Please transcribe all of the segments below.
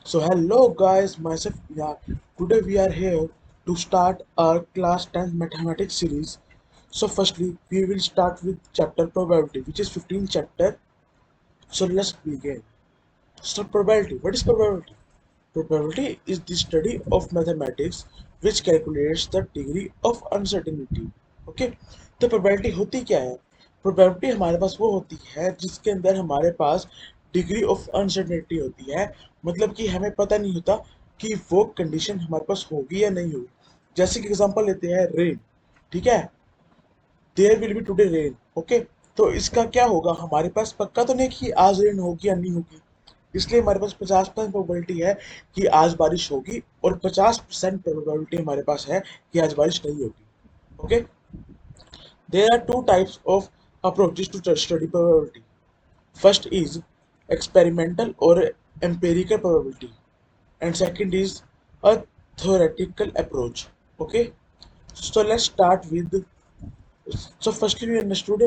So hello guys, myself Priya. Today we are here to start our class 10 mathematics series. So firstly, we will start with chapter probability, which is 15th chapter. So let's begin. So probability, what is probability? Probability is the study of mathematics which calculates the degree of uncertainty. Okay, तो probability होती क्या है? Probability हमारे पास वो होती है जिसके अंदर हमारे पास डिग्री ऑफ अनसर्टेनिटी होती है, मतलब कि हमें पता नहीं होता कि वो कंडीशन हमारे पास होगी या नहीं होगी। जैसे कि एग्जांपल लेते हैं रेन, ठीक है, there will be today rain. Okay, तो इसका क्या होगा, हमारे पास पक्का तो नहीं कि आज रेन होगी या नहीं होगी, इसलिए हमारे पास 50% प्रोबेबिलिटी है कि आज बारिश होगी और 50% प्रोबेबिलिटी हमारे पास है कि आज बारिश नहीं होगी। Okay, there are two types of approaches to study probability. First is experimental or empirical probability, and second is a theoretical approach. Okay, so let's start with. So firstly, we understood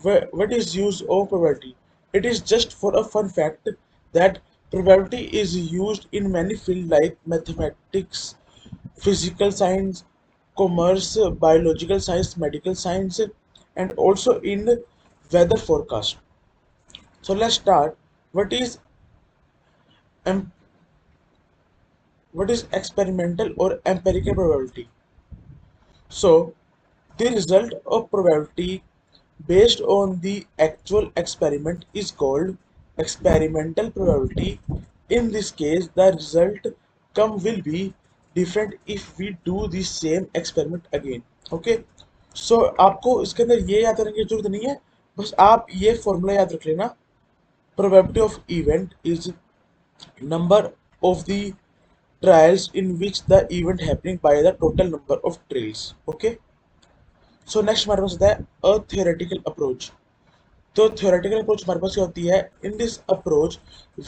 what is use of probability. It is just for a fun fact that probability is used in many fields like mathematics, physical science, commerce, biological science, medical science, and also in weather forecast. So let's start. What is em- what is experimental or empirical probability? So the result of probability based on the actual experiment is called experimental probability. In this case, the result come will be different if we do the same experiment again. Okay, so आपको इसके अंदर ये याद रखने की जरूरत नहीं है, बस आप ये फॉर्मूला याद रख लेना। Probability of event is number of the trials in which the event happening by the total number of trials. Okay, so next हमारे पास होता है अ थियोरेटिकल अप्रोच। तो थियोरेटिकल अप्रोच हमारे पास क्या होती है? In this approach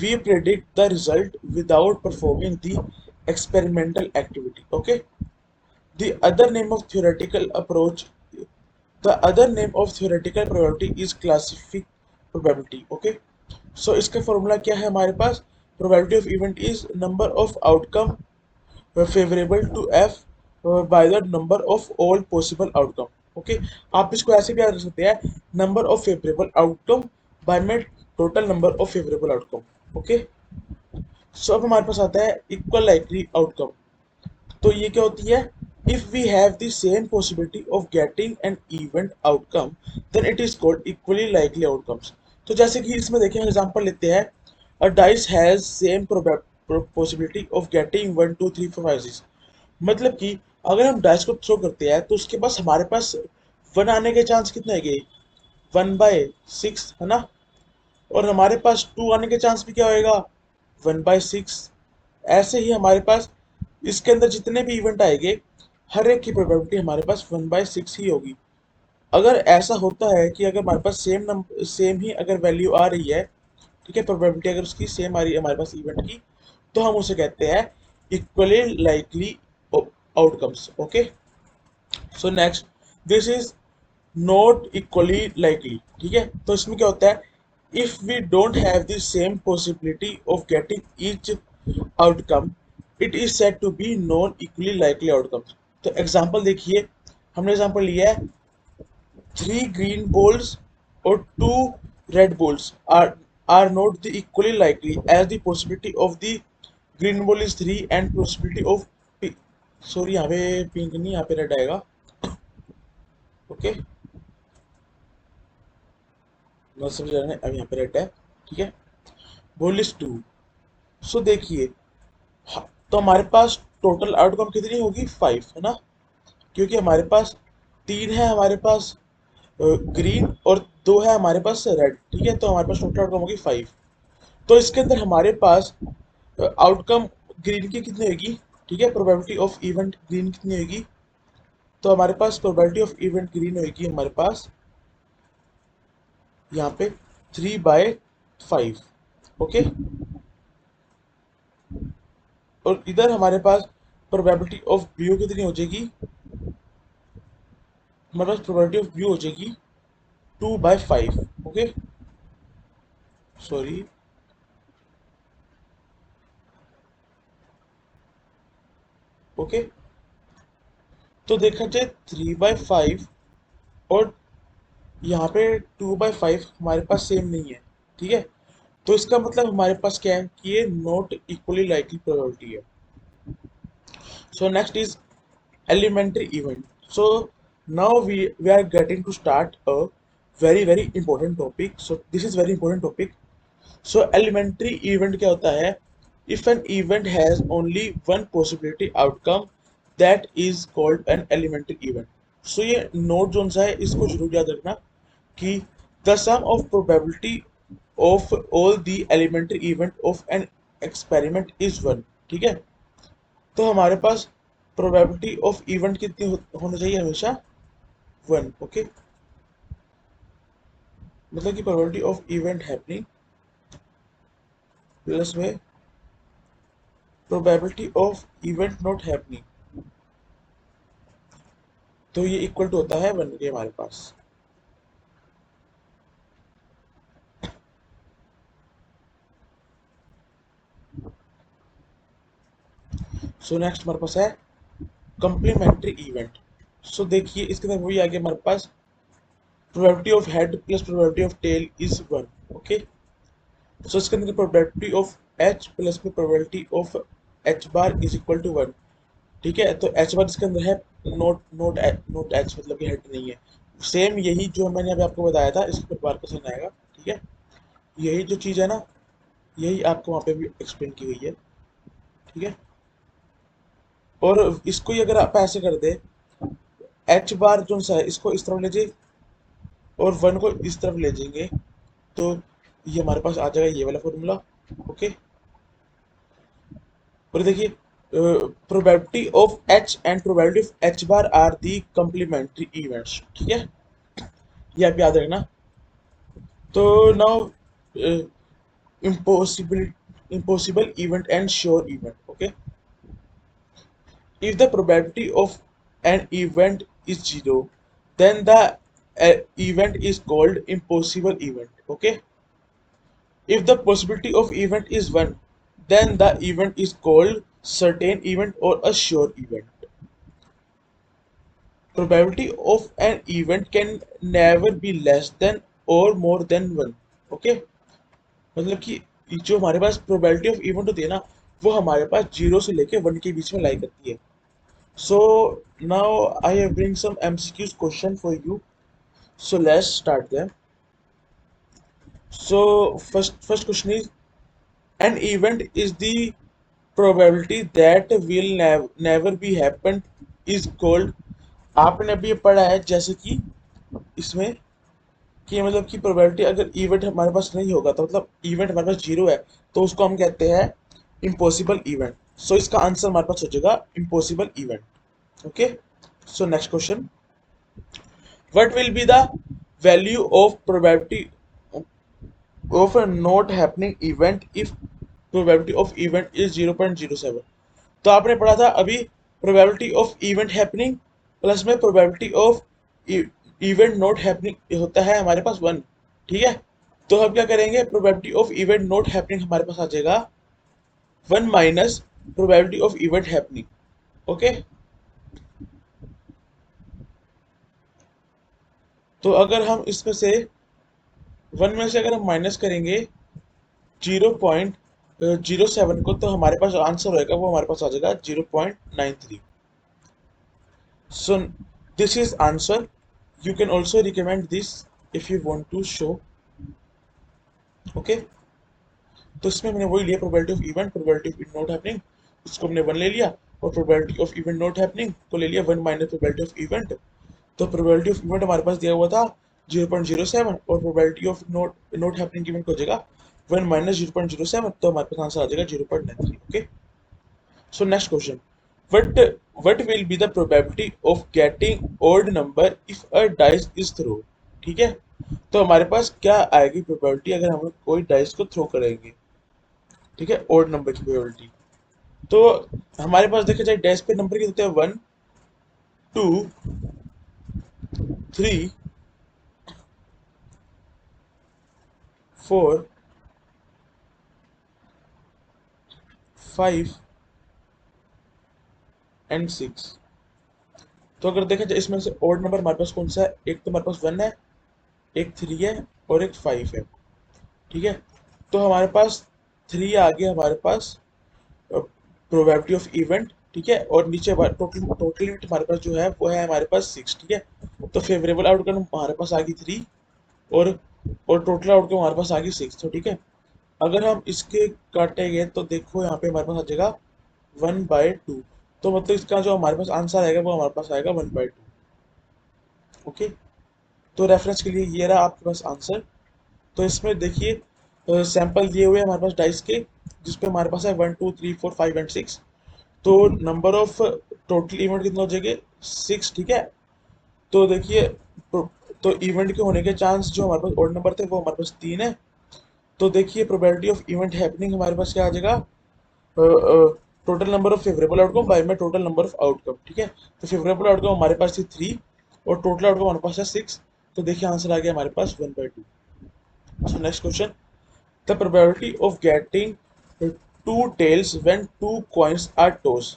we predict the result without performing the experimental activity. Okay, the other name of theoretical approach, the other name of theoretical probability is classical probability. Okay, so इसका formula क्या है हमारे पास? Probability of event is number of outcome favourable to F by the number of all possible outcome. Okay, आप इसको ऐसे भी याद रख सकते हैं, number of favourable outcome by में total number of favourable outcome. Okay, so अब हमारे पास आता है इक्वल लाइकली आउटकम। तो ये क्या होती है? If we have the same possibility of getting an event outcome then it is called equally likely outcomes. तो जैसे कि इसमें देखें, एग्जांपल लेते हैं, a dice has same possibility of getting 1 2 3 4 5 6। मतलब कि अगर हम डाइस को थ्रो करते हैं तो उसके पास हमारे पास वन आने के चांस कितने है? 1/6 है ना, और हमारे पास टू आने के चांस भी क्या होएगा? 1/6। ऐसे ही हमारे पास इसके अंदर जितने भी इवेंट आएंगे, हर एक की प्रोबेबिलिटी हमारे पास 1/6 ही होगी। अगर ऐसा होता है कि अगर हमारे पास सेम नंबर सेम ही अगर वैल्यू आ रही है, ठीक है, प्रोबेबिलिटी अगर उसकी सेम आ रही है हमारे पास इवेंट की, तो हम उसे कहते हैं equally likely outcomes. Okay, so next, this is not equally likely. ठीक है, तो इसमें क्या होता है? If we don't have the same possibility of getting each outcome it is said to be non equally likely outcome. तो example देखिए, हमने एग्जांपल लिया है, थ्री ग्रीन बॉल्स और two red balls are not the equally likely as the possibility of the green ball is 3 and possibility of, sorry यहाँ पे pink नहीं, यहाँ पे रेड आएगा। ओके, मैं समझ रहा है, अब यहाँ पे रेड है। ठीक है, बॉल इज 2। सो देखिए, तो हमारे पास टोटल आउटकम कितनी होगी? 5 है ना, क्योंकि हमारे पास तीन है हमारे पास ग्रीन और दो है हमारे पास रेड। ठीक है, तो हमारे पास टोटल आउटकम होगी 5। तो इसके अंदर हमारे पास आउटकम ग्रीन की कितनी होगी? ठीक है, प्रोबेबिलिटी ऑफ इवेंट ग्रीन कितनी होगी? तो हमारे पास प्रोबेबिलिटी ऑफ इवेंट ग्रीन होगी हमारे पास यहाँ पे 3/5। ओके, और इधर हमारे पास प्रोबेबिलिटी ऑफ ब्लू कितनी हो जाएगी? हमारे पास प्रोबेबिलिटी ऑफ ब्लू हो जाएगी 2/5। ओके, सॉरी, ओके, तो देखा जाए 3/5 और यहाँ पे 2/5 हमारे पास सेम नहीं है, ठीक है। तो इसका मतलब हमारे पास क्या है कि ये नॉट इक्वली लाइकली प्रोबेबिलिटी है। So next is elementary event. So now we are getting to start a very important topic. So this is very important topic. So elementary event क्या होता है? If an event has only one possibility outcome, that is called an elementary event. So ये note zone सा है, इसको जरूर याद रखना कि the sum of probability of all the elementary event of an experiment is 1, ठीक है। तो हमारे पास प्रोबेबिलिटी ऑफ इवेंट कितनी होनी चाहिए हमेशा 1, ओके। मतलब कि probability of event happening plus में probability of event not happening, तो ये इक्वल टू होता है 1 के हमारे पास। सो नेक्स्ट हमारे पास है कम्प्लीमेंट्री इवेंट। सो देखिए इसके अंदर वही आ गया हमारे पास, probability of head plus probability of tail is 1, okay. So इसके अंदर प्रोबेबिलिटी ऑफ एच प्लस में probability of H bar is equal to 1, ठीक है। तो एच बार इसके अंदर है, नोट नोट नोट एच, मतलब कि हेड नहीं है। सेम यही जो मैंने अभी आपको बताया था, इसके ऊपर बार का साइन आएगा, ठीक है। यही जो चीज़ है ना, यही आपको वहाँ पे भी एक्सप्लेन की गई है, ठीक है। और इसको ही अगर आप ऐसे कर दे, एच बार जो सा है इसको इस तरफ ले जाइए और 1 को इस तरफ ले जाएंगे, तो ये हमारे पास आ जाएगा ये वाला फॉर्मूला, ओके। और देखिए probability of H and probability of H bar are the complementary events, ठीक है। ये आप याद रखना। तो now impossible impossible event and sure event, okay। If the probability of an event is 0, then the event is called impossible event, okay। If the possibility of event is 1, then the event is called certain event or a sure event. Probability of an event can never be less than or more than 1, okay। मतलब कि जो हमारे पास probability of event होती है ना, वो हमारे पास 0 से लेके 1 के बीच में लाई करती है। So now I have bring some MCQs question for you, so let's start them. So first question is, an event is the probability that will never be happen is called. आपने अभी ये पढ़ा है जैसे कि इसमें कि मतलब कि प्रोबेबिलिटी अगर इवेंट हमारे पास नहीं होगा, तो मतलब इवेंट हमारे पास 0 है, तो उसको हम कहते हैं इम्पॉसिबल इवेंट। सो इसका आंसर हमारे पास हो जाएगा impossible event, okay. So next question, what will be the value of probability of a not happening event if probability of event is 0.07। तो आपने पढ़ा था अभी, probability of event happening plus में probability of event not happening होता है हमारे पास 1, ठीक है। तो हम क्या करेंगे, probability of event not happening हमारे पास आ जाएगा 1 minus probability of event happening, okay. तो अगर हम इसमें से 1 में से अगर हम माइनस करेंगे 0.07 को, तो हमारे पास आंसर होएगा वो हमारे पास आ जाएगा 0.93। So this is answer. You can also recommend this if you want to show, okay। तो इसमें मैंने वही लिया, probability of event probability of not happening, उसको हमने 1 ले लिया, और probability of event not happening को ले लिया 1 माइनस प्रोबेबिलिटी ऑफ इवेंट। तो प्रोबेबिलिटी ऑफ इवेंट हमारे पास दिया हुआ था 0.07, और probability of not not happening event हो जाएगा 1 माइनस 0.07, तो हमारे पास आंसर आ जाएगा 0.93, okay. So next question, what will be the probability of getting odd number if a dice is thrown, ठीक है। तो हमारे पास क्या आएगी प्रोबेबिलिटी अगर हम कोई डाइस को थ्रो करेंगे, ठीक है, ओड नंबर की प्रोबेबिलिटी। तो हमारे पास देखा जाए डाइस पे नंबर कितने होते हैं, 1 2 3 4 5 एंड 6। तो अगर देखें तो इसमें से ओड नंबर हमारे पास कौन सा है, एक तो हमारे पास 1 है, एक 3 है और एक 5 है। ठीक है, तो हमारे पास 3 आ गया हमारे पास प्रोबेबिलिटी ऑफ इवेंट। ठीक है, और नीचे टोटल टोटल इवेंट हमारे पास जो है वो है हमारे पास 6। ठीक है, तो फेवरेबल आउटकम हमारे पास आ गई 3 और टोटल आउटकम हमारे पास आ गई 6। तो ठीक है, अगर हम इसके काटेंगे तो देखो यहाँ पे हमारे पास आ जाएगा 1/2। तो मतलब इसका जो हमारे पास आंसर आएगा वो हमारे पास आएगा 1/2। ओके, तो रेफरेंस के लिए ये रहा आपके पास आंसर। तो इसमें देखिए सैंपल दिए हुए हैं हमारे पास डाइस के, जिसपे हमारे पास है 1 2 3 4 5 एंड 6। तो नंबर ऑफ टोटल इवेंट कितना हो जाएगा, 6। ठीक है, तो देखिए तो इवेंट के होने के चांस जो हमारे पास ओड नंबर थे वो हमारे पास 3 है। तो देखिए प्रोबेबिलिटी ऑफ इवेंट हैपनिंग हमारे पास क्या आ जाएगा, total number of favourable outcome by में टोटल नंबर ऑफ आउटकम। ठीक है, तो फेवरेबल आउटकम हमारे पास थी 3 और टोटल आउटकम हमारे पास है 6। तो देखिए आंसर आ गया हमारे पास 1/2। So next question, the probability of getting two tails when two coins are toss.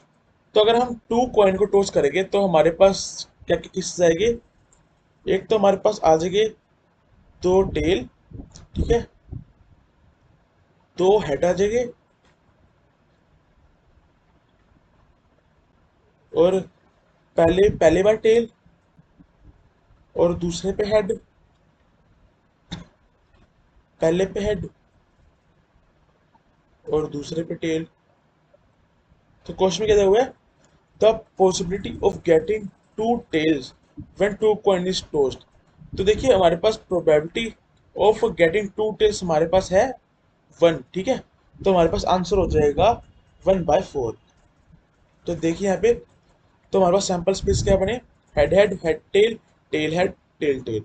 तो अगर हम 2 कॉइन को टॉस करेंगे तो हमारे पास क्या क्या किस जाएंगे, एक तो हमारे पास आ जाएंगे 2 टेल। ठीक है, 2 हेड आ जाएंगे और पहले पहले बार टेल और दूसरे पे हेड, पहले पे हेड और दूसरे पे टेल। तो क्वेश्चन में क्या दिया हुआ है, the possibility of getting two tails when two coin is tossed. तो देखिए हमारे पास probability of getting two tails हमारे पास है 1। ठीक है, तो हमारे पास आंसर हो जाएगा 1/4। तो देखिए यहाँ पे, तो हमारे पास सैंपल स्पेस क्या बने, head head head tail head tail tail.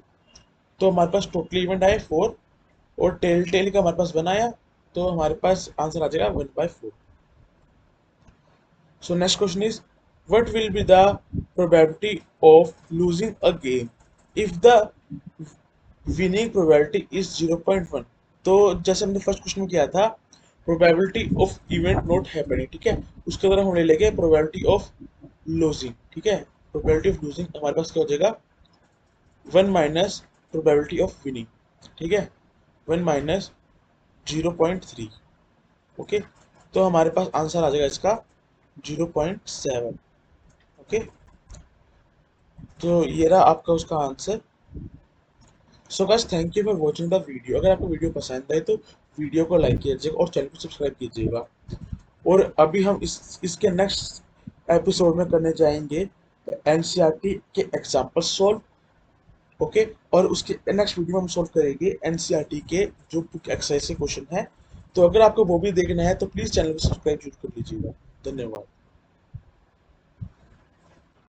तो हमारे पास टोटल इवेंट आए 4 और टेल टेल का हमारे पास 1 आया। तो हमारे पास आंसर आ जाएगा 1/4। So next question is, what will be the probability of losing a game if the winning probability is 0.1। तो जैसे हमने फर्स्ट क्वेश्चन में किया था probability of event not happening। ठीक है, उसके अंदर हम ले लेंगे probability of losing। ठीक है, probability of losing हमारे पास क्या हो जाएगा, 1 माइनस probability of winning। ठीक है, 1 माइनस 0.3। ओके, तो हमारे पास आंसर आ जाएगा इसका 0.7। ओके, तो ये रहा आपका उसका answer. So guys, thank you for watching the video. अगर आपको वीडियो पसंद आए तो वीडियो को लाइक कीजिएगा और चैनल को सब्सक्राइब कीजिएगा। और अभी हम इसके नेक्स्ट एपिसोड में करने जाएंगे एनसीईआरटी के एग्जाम्पल सॉल्व। ओके, और उसके नेक्स्ट वीडियो में हम सॉल्व करेंगे एनसीईआरटी के जो बुक एक्सरसाइज से क्वेश्चन है। तो अगर आपको वो भी देखना है तो प्लीज़ चैनल को सब्सक्राइब जरूर कर लीजिएगा। धन्यवाद।